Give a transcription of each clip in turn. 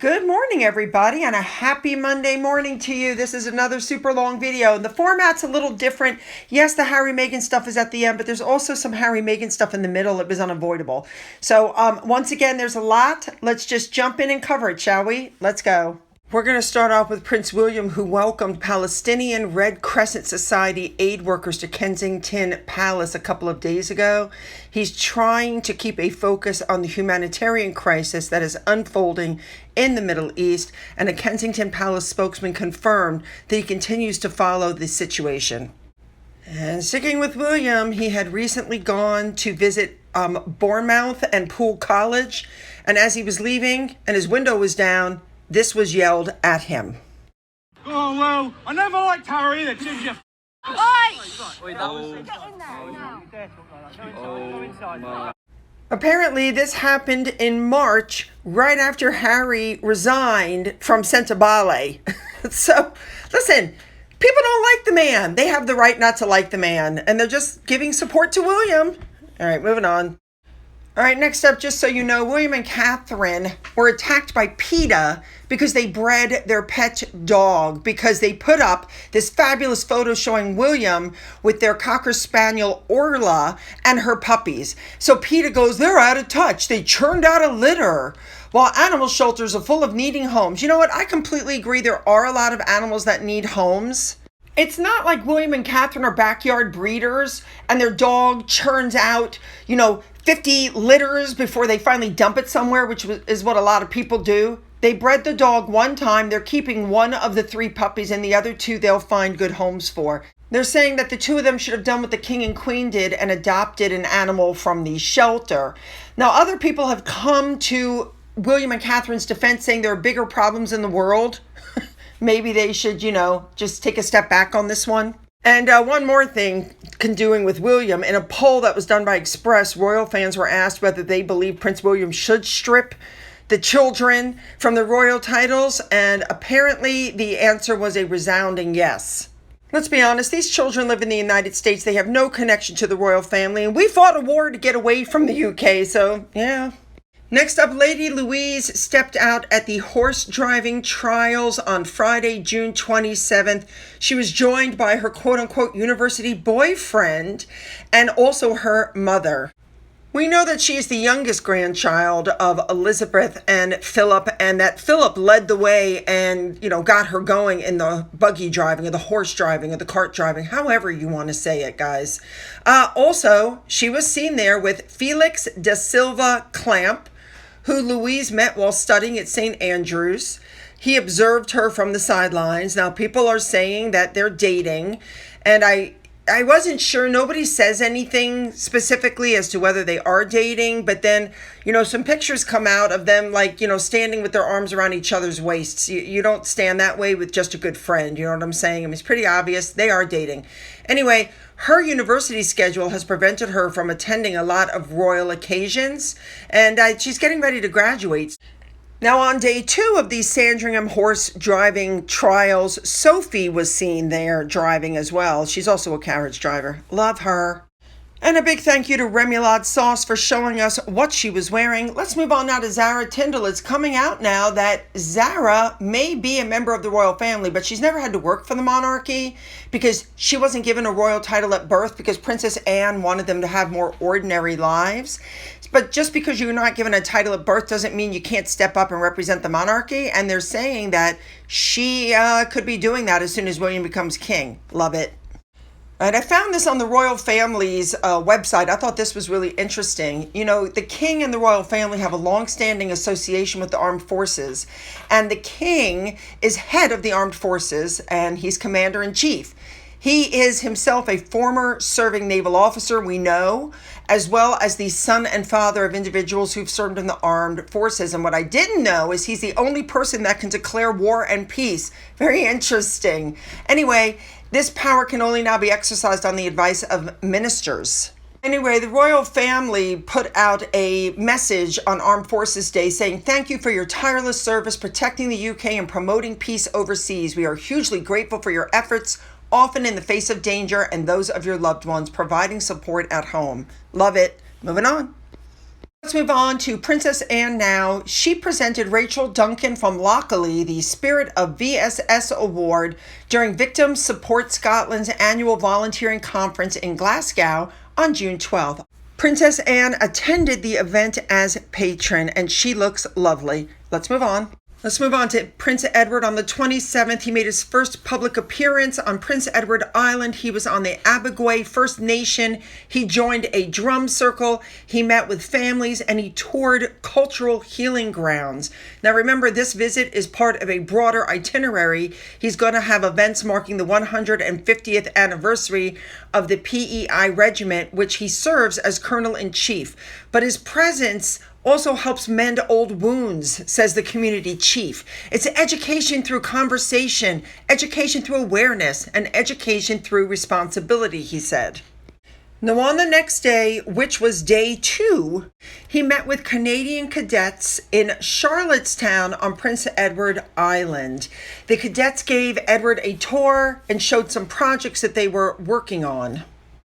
Good morning, everybody, and a happy Monday morning to you. This is another super long video, and the format's a little different. Yes, the Harry Meghan stuff is at the end, but there's also some Harry Meghan stuff in the middle. It was unavoidable. So once again, there's a lot. Let's just jump in and cover it, shall we? Let's go. We're going to start off with Prince William, who welcomed Palestinian Red Crescent Society aid workers to Kensington Palace a couple of days ago. He's trying to keep a focus on the humanitarian crisis that is unfolding in the Middle East, and a Kensington Palace spokesman confirmed that he continues to follow the situation. And sticking with William, he had recently gone to visit Bournemouth and Poole College, and as he was leaving and his window was down, this was yelled at him. Oh, well, I never liked Harry, the ginger. Apparently, this happened in March, right after Harry resigned from Simpsonville. So, listen, people don't like the man. They have the right not to like the man, and they're just giving support to William. All right, moving on. All right, next up, just so you know, William and Catherine were attacked by PETA because they bred their pet dog, because they put up this fabulous photo showing William with their Cocker Spaniel Orla and her puppies. So PETA goes, they're out of touch. They churned out a litter. While animal shelters are full of needing homes. You know what? I completely agree. There are a lot of animals that need homes. It's not like William and Catherine are backyard breeders and their dog churns out, 50 litters before they finally dump it somewhere, which is what a lot of people do. They bred the dog one time. They're keeping one of the 3 puppies, and the other 2 they'll find good homes for. They're saying that the 2 of them should have done what the king and queen did and adopted an animal from the shelter. Now, other people have come to William and Catherine's defense saying there are bigger problems in the world. Maybe they should, just take a step back on this one. And one more thing, doing with William, in a poll that was done by Express, royal fans were asked whether they believe Prince William should strip the children from the royal titles, and apparently the answer was a resounding yes. Let's be honest, these children live in the United States. They have no connection to the royal family, and we fought a war to get away from the UK, so yeah. Next up, Lady Louise stepped out at the horse driving trials on Friday, June 27th. She was joined by her quote-unquote university boyfriend and also her mother. We know that she is the youngest grandchild of Elizabeth and Philip, and that Philip led the way and, got her going in the buggy driving or the horse driving or the cart driving, however you want to say it, guys. Also, she was seen there with Felix da Silva Clamp, who Louise met while studying at St. Andrews. He observed her from the sidelines. Now, people are saying that they're dating, and I wasn't sure. Nobody says anything specifically as to whether they are dating, but then, some pictures come out of them standing with their arms around each other's waists. You don't stand that way with just a good friend. You know what I'm saying? I mean, it's pretty obvious they are dating. Anyway, her university schedule has prevented her from attending a lot of royal occasions, and she's getting ready to graduate. Now, on day 2 of these Sandringham horse driving trials, Sophie was seen there driving as well. She's also a carriage driver. Love her. And a big thank you to Remoulade Sauce for showing us what she was wearing. Let's move on now to Zara Tindall. It's coming out now that Zara may be a member of the royal family, but she's never had to work for the monarchy because she wasn't given a royal title at birth because Princess Anne wanted them to have more ordinary lives. But just because you're not given a title at birth doesn't mean you can't step up and represent the monarchy. And they're saying that she could be doing that as soon as William becomes king. Love it. And I found this on the royal family's website. I thought this was really interesting. The king and the royal family have a long-standing association with the armed forces. And the king is head of the armed forces, and he's commander-in-chief. He is himself a former serving naval officer, we know, as well as the son and father of individuals who've served in the armed forces. And what I didn't know is he's the only person that can declare war and peace. Very interesting. Anyway, this power can only now be exercised on the advice of ministers. Anyway, the royal family put out a message on Armed Forces Day saying, "Thank you for your tireless service protecting the UK and promoting peace overseas. We are hugely grateful for your efforts, often in the face of danger, and those of your loved ones, providing support at home." Love it. Moving on. Let's move on to Princess Anne now. She presented Rachel Duncan from Longsally the Spirit of VSS Award during Victim Support Scotland's annual volunteering conference in Glasgow on June 12th. Princess Anne attended the event as patron, and she looks lovely. Let's move on. Let's move on to Prince Edward. On the 27th, he made his first public appearance on Prince Edward Island. He was on the Abagway First Nation. He joined a drum circle. He met with families, and he toured cultural healing grounds. Now remember, this visit is part of a broader itinerary. He's going to have events marking the 150th anniversary of the PEI Regiment, which he serves as Colonel-in-Chief. But his presence also helps mend old wounds, says the community chief. It's education through conversation, education through awareness, and education through responsibility, he said. Now on the next day, which was day 2, he met with Canadian cadets in Charlottetown on Prince Edward Island. The cadets gave Edward a tour and showed some projects that they were working on.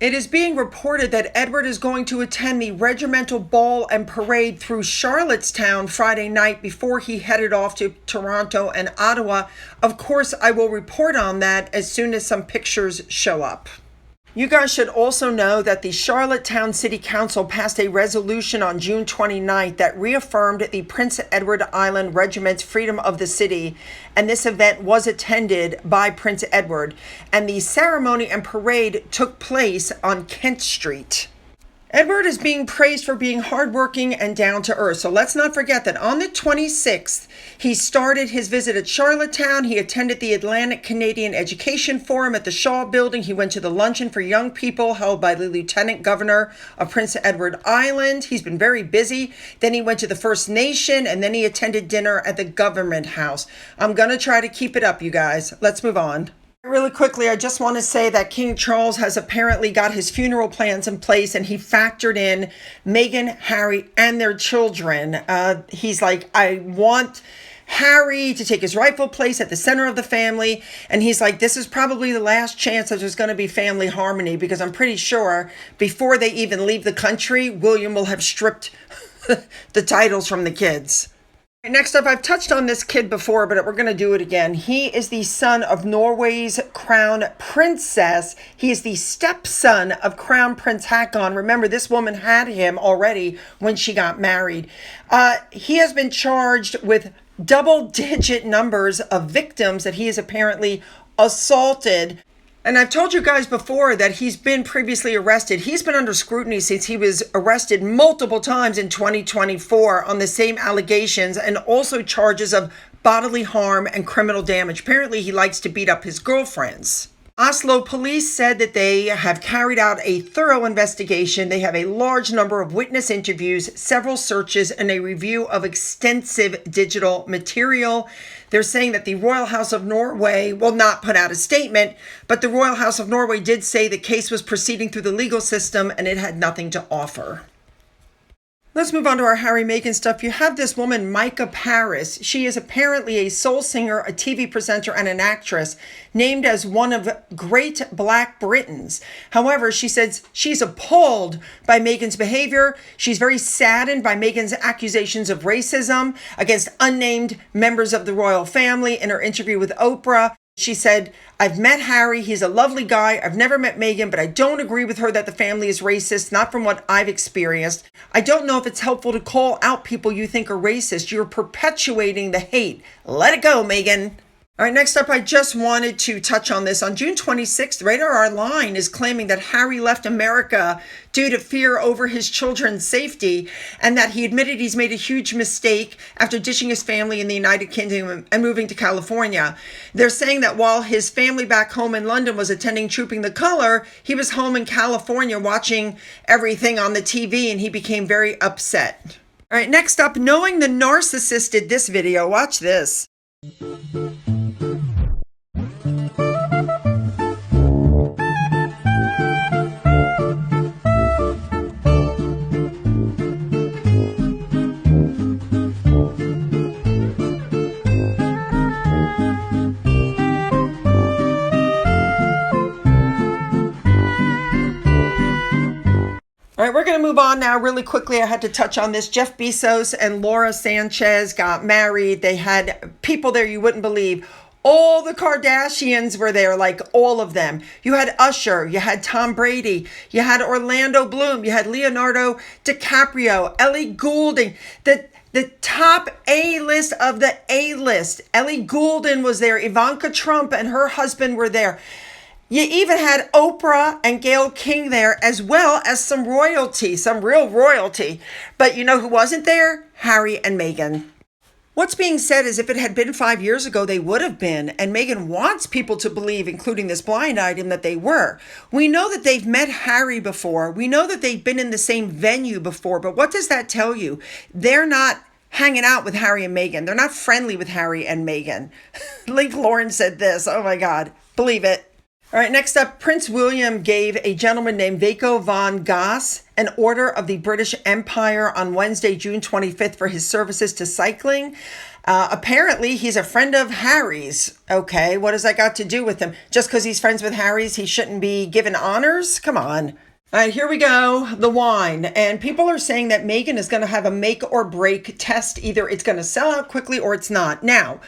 It is being reported that Edward is going to attend the regimental ball and parade through Charlottetown Friday night before he headed off to Toronto and Ottawa. Of course, I will report on that as soon as some pictures show up. You guys should also know that the Charlottetown City Council passed a resolution on June 29th that reaffirmed the Prince Edward Island Regiment's freedom of the city, and this event was attended by Prince Edward, and the ceremony and parade took place on Kent Street. Edward is being praised for being hardworking and down to earth. So let's not forget that on the 26th, he started his visit at Charlottetown. He attended the Atlantic Canadian Education Forum at the Shaw Building. He went to the luncheon for young people held by the Lieutenant Governor of Prince Edward Island. He's been very busy. Then he went to the First Nation, and then he attended dinner at the Government House. I'm going to try to keep it up, you guys. Let's move on. Really quickly, I just want to say that King Charles has apparently got his funeral plans in place, and he factored in Meghan, Harry, and their children. He's like, I want Harry to take his rightful place at the center of the family. And he's like, this is probably the last chance that there's going to be family harmony, because I'm pretty sure before they even leave the country, William will have stripped the titles from the kids. Next up, I've touched on this kid before, but we're going to do it again. He is the son of Norway's crown princess. He is the stepson of Crown Prince Haakon. Remember, this woman had him already when she got married. He has been charged with double-digit numbers of victims that he has apparently assaulted. And I've told you guys before that he's been previously arrested. He's been under scrutiny since he was arrested multiple times in 2024 on the same allegations, and also charges of bodily harm and criminal damage. Apparently, he likes to beat up his girlfriends. Oslo police said that they have carried out a thorough investigation. They have a large number of witness interviews, several searches, and a review of extensive digital material. They're saying that the Royal House of Norway will not put out a statement, but the Royal House of Norway did say the case was proceeding through the legal system and it had nothing to offer. Let's move on to our Harry Meghan stuff. You have this woman, Micah Paris. She is apparently a soul singer, a TV presenter, and an actress, named as one of Great Black Britons. However, she says she's appalled by Meghan's behavior. She's very saddened by Meghan's accusations of racism against unnamed members of the royal family. In her interview with Oprah, she said, I've met Harry. He's a lovely guy. I've never met Meghan, but I don't agree with her that the family is racist, not from what I've experienced. I don't know if it's helpful to call out people you think are racist. You're perpetuating the hate. Let it go, Meghan. All right, next up, I just wanted to touch on this. On June 26th, Radar Online is claiming that Harry left America due to fear over his children's safety, and that he admitted he's made a huge mistake after ditching his family in the United Kingdom and moving to California. They're saying that while his family back home in London was attending Trooping the Color, he was home in California watching everything on the TV, and he became very upset. All right, next up, knowing the narcissist did this video. Watch this. All All right, we're going to move on now really quickly. I had to touch on this. Jeff Bezos and Laura Sanchez got married. They had people there you wouldn't believe. All the Kardashians were there, like all of them. You had Usher, you had Tom Brady, you had Orlando Bloom, you had Leonardo DiCaprio, Ellie Goulding, the top A-list of the A-list. Ellie Goulding was there. Ivanka Trump and her husband were there. You even had Oprah and Gayle King there, as well as some royalty, some real royalty. But you know who wasn't there? Harry and Meghan. What's being said is if it had been 5 years ago, they would have been. And Meghan wants people to believe, including this blind item, that they were. We know that they've met Harry before. We know that they've been in the same venue before. But what does that tell you? They're not hanging out with Harry and Meghan. They're not friendly with Harry and Meghan. Link Lauren said this. Oh my God. Believe it. All right, next up, Prince William gave a gentleman named Vaco van Gaas an Order of the British Empire on Wednesday, June 25th for his services to cycling. Apparently, he's a friend of Harry's. Okay, what does that got to do with him? Just because he's friends with Harry's, he shouldn't be given honors? Come on. All right, here we go, the wine. And people are saying that Meghan is going to have a make or break test. Either it's going to sell out quickly or it's not. Now,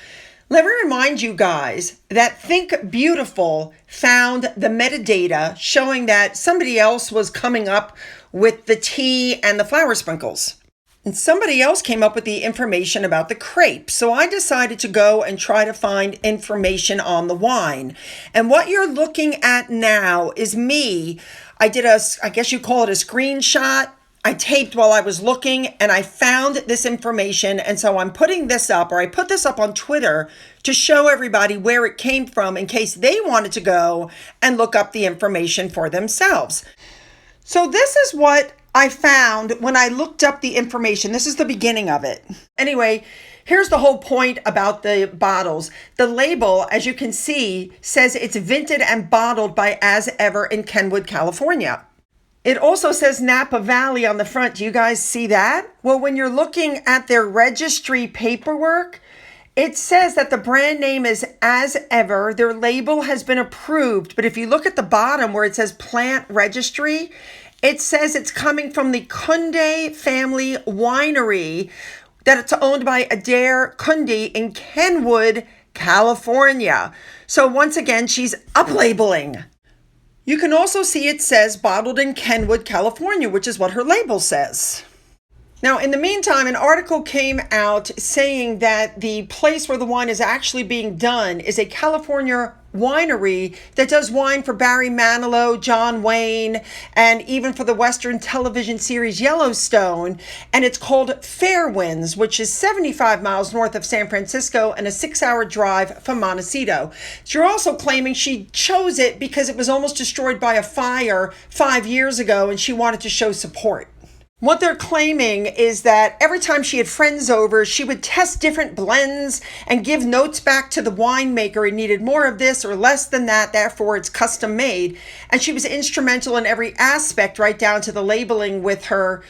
let me remind you guys that Think Beautiful found the metadata showing that somebody else was coming up with the tea and the flower sprinkles. And somebody else came up with the information about the crepe. So I decided to go and try to find information on the wine. And what you're looking at now is me. I did I guess you call it a screenshot. I taped while I was looking and I found this information. And so I'm putting this up, or I put this up on Twitter to show everybody where it came from in case they wanted to go and look up the information for themselves. So this is what I found when I looked up the information. This is the beginning of it. Anyway, here's the whole point about the bottles. The label, as you can see, says it's vinted and bottled by As Ever in Kenwood, California. It also says Napa Valley on the front. Do you guys see that? Well, when you're looking at their registry paperwork, it says that the brand name is As Ever. Their label has been approved. But if you look at the bottom where it says Plant Registry, it says it's coming from the Kunde family winery, that it's owned by Adair Kunde in Kenwood, California. So once again, she's up-labeling. You can also see it says bottled in Kenwood, California, which is what her label says. Now, in the meantime, an article came out saying that the place where the wine is actually being done is a California winery that does wine for Barry Manilow, John Wayne, and even for the Western television series Yellowstone. And it's called Fairwinds, which is 75 miles north of San Francisco and a 6-hour drive from Montecito. You're also claiming she chose it because it was almost destroyed by a fire 5 years ago and she wanted to show support. What they're claiming is that every time she had friends over, she would test different blends and give notes back to the winemaker. It needed more of this or less than that, therefore it's custom made. And she was instrumental in every aspect, right down to the labeling with her,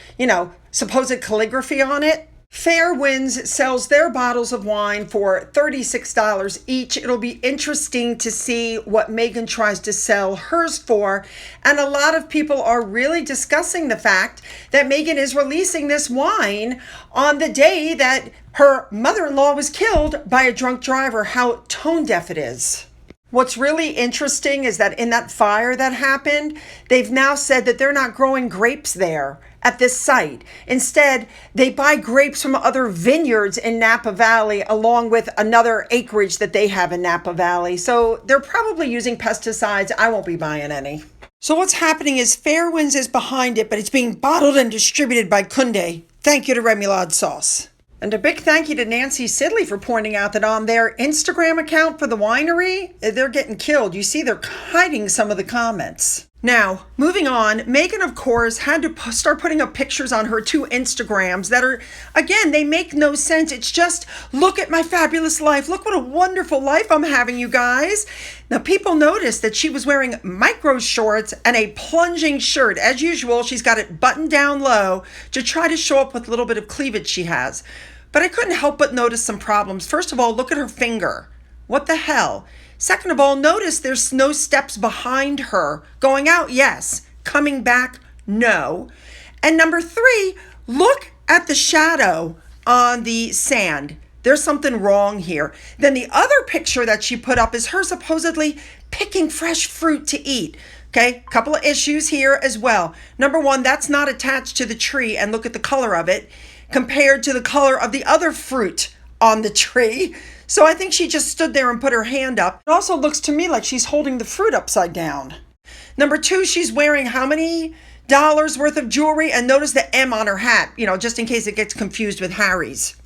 supposed calligraphy on it. Fairwinds sells their bottles of wine for $36 each. It'll be interesting to see what Meghan tries to sell hers for. And a lot of people are really discussing the fact that Meghan is releasing this wine on the day that her mother-in-law was killed by a drunk driver. How tone deaf it is. What's really interesting is that in that fire that happened, they've now said that they're not growing grapes there at this site. Instead, they buy grapes from other vineyards in Napa Valley, along with another acreage that they have in Napa Valley. So they're probably using pesticides. I won't be buying any. So what's happening is Fairwinds is behind it, but it's being bottled and distributed by Kunde. Thank you to Remoulade Sauce. And a big thank you to Nancy Sidley for pointing out that on their Instagram account for the winery, they're getting killed. You see, they're hiding some of the comments. Now, moving on, Meghan, of course, had to start putting up pictures on her 2 Instagrams that are, again, they make no sense. It's just, look at my fabulous life. Look what a wonderful life I'm having, you guys. Now, people noticed that she was wearing micro shorts and a plunging shirt. As usual, she's got it buttoned down low to try to show up with a little bit of cleavage she has. But I couldn't help but notice some problems. First of all, look at her finger. What the hell? Second of all, notice there's no steps behind her. Going out, yes. Coming back, no. And number 3, look at the shadow on the sand. There's something wrong here. Then the other picture that she put up is her supposedly picking fresh fruit to eat. Okay, couple of issues here as well. Number 1, that's not attached to the tree, and look at the color of it compared to the color of the other fruit on the tree. So I think she just stood there and put her hand up. It also looks to me like she's holding the fruit upside down. Number 2, she's wearing how many dollars worth of jewelry? And notice the M on her hat, just in case it gets confused with Harry's.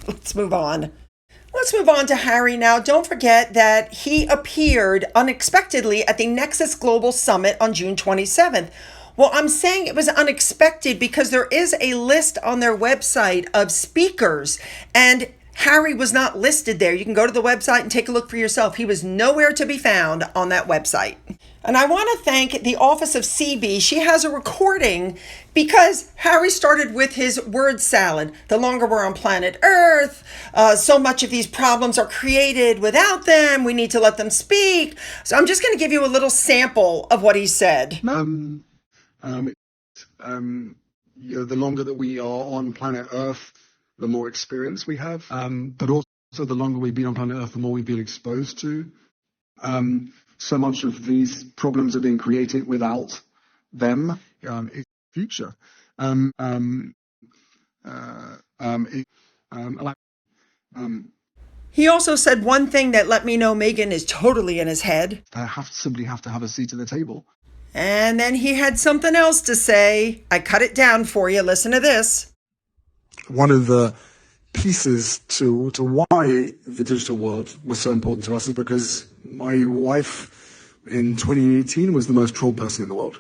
Let's move on. Let's move on to Harry now. Don't forget that he appeared unexpectedly at the Nexus Global Summit on June 27th. Well, I'm saying it was unexpected because there is a list on their website of speakers, and Harry was not listed there. You can go to the website and take a look for yourself. He was nowhere to be found on that website. And I want to thank the office of CB. She has a recording because Harry started with his word salad. The longer we're on planet Earth, so much of these problems are created without them. We need to let them speak. So I'm just going to give you a little sample of what he said. The longer that we are on planet Earth, the more experience we have. But also the longer we've been on planet Earth, the more we've been exposed to. So much of these problems are being created without them. Future. He also said one thing that let me know Meghan is totally in his head. I simply have to have a seat at the table. And then he had something else to say. I cut it down for you. Listen to this. One of the pieces to why the digital world was so important to us is because my wife in 2018 was the most trolled person in the world.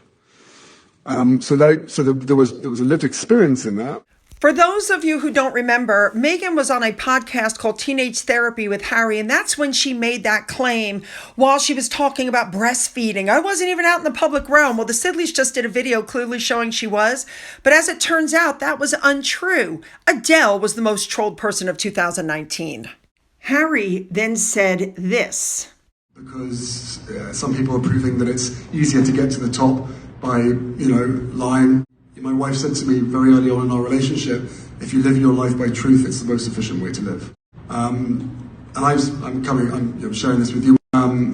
So there was a lived experience in that. For those of you who don't remember, Meghan was on a podcast called Teenage Therapy with Harry, and that's when she made that claim while she was talking about breastfeeding. I wasn't even out in the public realm. Well, the Sidleys just did a video clearly showing she was, but as it turns out, that was untrue. Adele was the most trolled person of 2019. Harry then said this. Because some people are proving that it's easier to get to the top by, lying. My wife said to me very early on in our relationship, if you live your life by truth, it's the most efficient way to live. And I'm sharing this with you.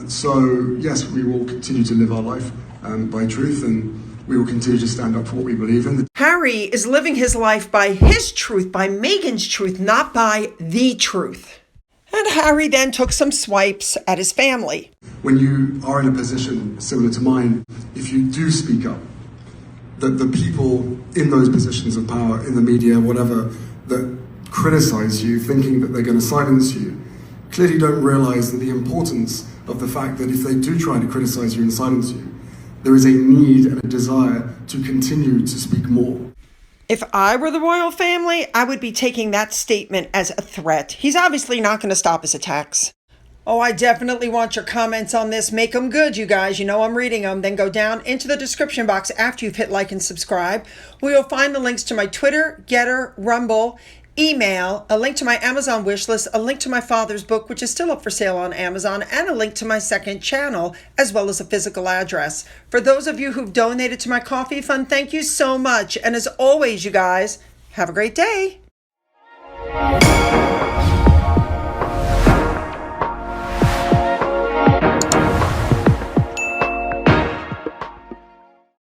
So yes, we will continue to live our life by truth, and we will continue to stand up for what we believe in. Harry is living his life by his truth, by Meghan's truth, not by the truth. And Harry then took some swipes at his family. When you are in a position similar to mine, if you do speak up, that the people in those positions of power, in the media, whatever, that criticize you, thinking that they're going to silence you, clearly don't realize that the importance of the fact that if they do try to criticize you and silence you, there is a need and a desire to continue to speak more. If I were the royal family, I would be taking that statement as a threat. He's obviously not going to stop his attacks. Oh, I definitely want your comments on this. Make them good, you guys. You know I'm reading them. Then go down into the description box after you've hit like and subscribe, where you'll find the links to my Twitter, Gettr, Rumble, email, a link to my Amazon wishlist, a link to my father's book, which is still up for sale on Amazon, and a link to my second channel, as well as a physical address. For those of you who've donated to my coffee fund, thank you so much. And as always, you guys, have a great day.